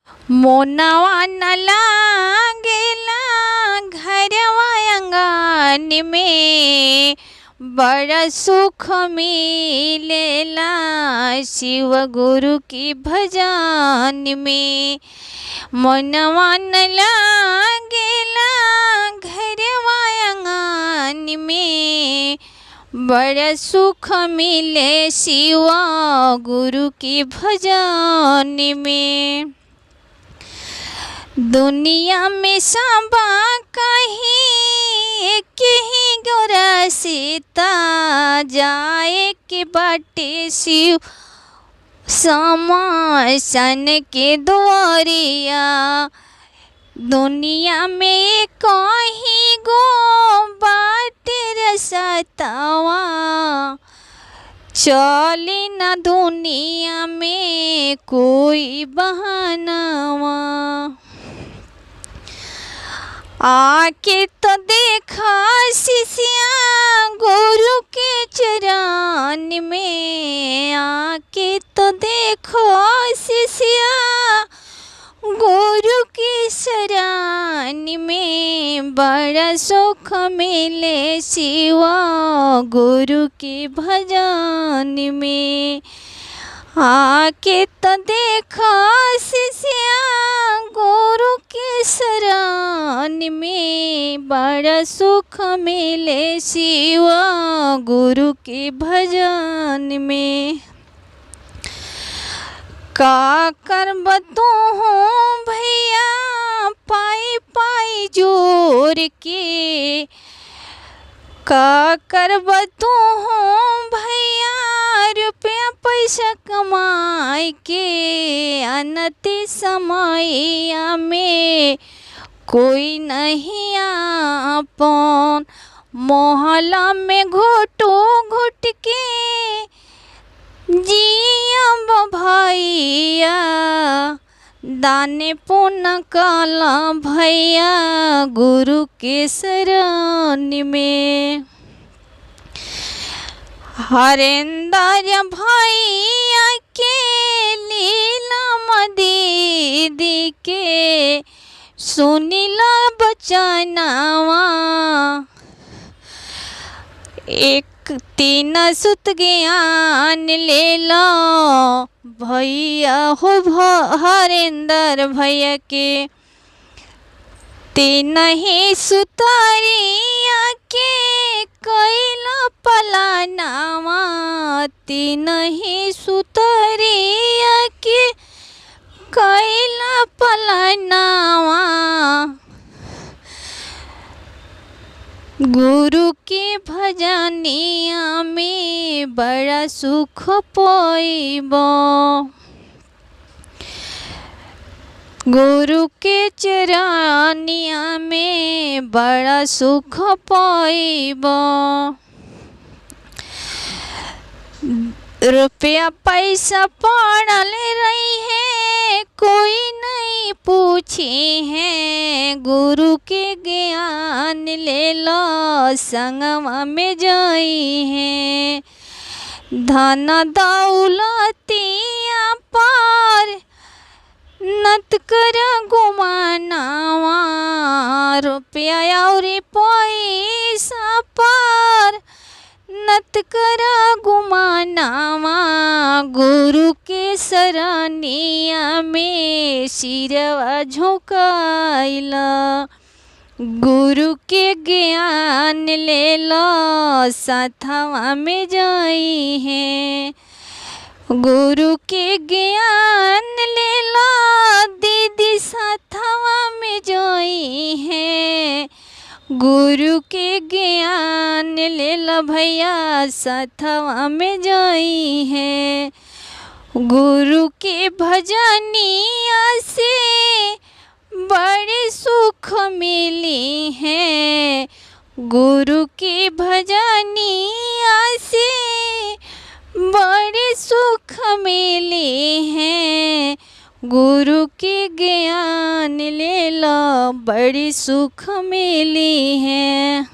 मोनवा न लागेला घरवा आंगन में, बड़ा सुख मिलेला शिव गुरु की भजन में। मोनवा न लागेला घरवा आंगन में, बड़ा सुख मिले शिव गुरु की भजन में। दुनिया में सबा कहीं एक ही गोरा सीता, जाए के बाटे शिव समासन के द्वारिया। दुनिया में कहीं गो बाटे रसतावा, चले न दुनिया में कोई बहानावा। आके तो देखा शिष्या गुरु के चरण में, आके तो देखो शिष्या गुरु के शरण में, बड़ा सुख मिले शिव गुरु के भजन में। आके तो देखो शिष्या गुरु के शरण में, बड़ा सुख मिले शिव गुरु के भजन में। का करब तू भैया पाई पाई जोर के, का करब तू भैया रुपया पैसा कमाई के। अनति समैया में कोई नहीं आपन, मोहल्ला में घुटो घुट के जियब भैया। दाने पुण्य काला भैया गुरु के शरण में। हरेंद्र भैया के लीला दीदी के, सुनिला बचनावा। एक तीन सुत ज्ञान ले लो भैया हो हरेंद्र भैया के। तीन ही सुतारिया के कैला पलानावा, तीन ही सुतारिया के कैला पलानावा। गुरु के भजनिया में बड़ा सुख पाइबो, गुरु के चरनिया में बड़ा सुख पाइबो। रुपया पैसा पड़ल रही है कोई नहीं पूछे हैं, गुरु के ज्ञान ले लो संगवा में जाई है। धन दौलतिया पर नत कर गुमानावा, रुपया और पैसा पर नत कर गुमानावा। गुरु के शरणिया में सिरवा झुकाइला, गुरु के ज्ञान ले लो साथवा में जाई है। गुरु के ज्ञान ले लो दीदी साथवा में जाई है। गुरु के ज्ञान ले लो भैया साथवा में जाई है। गुरु के भजनिया से बड़े सुख मिली है, गुरु के भजनिया से बड़े सुख मिले हैं। गुरु के ज्ञान ले लो बड़ी सुख मिली है।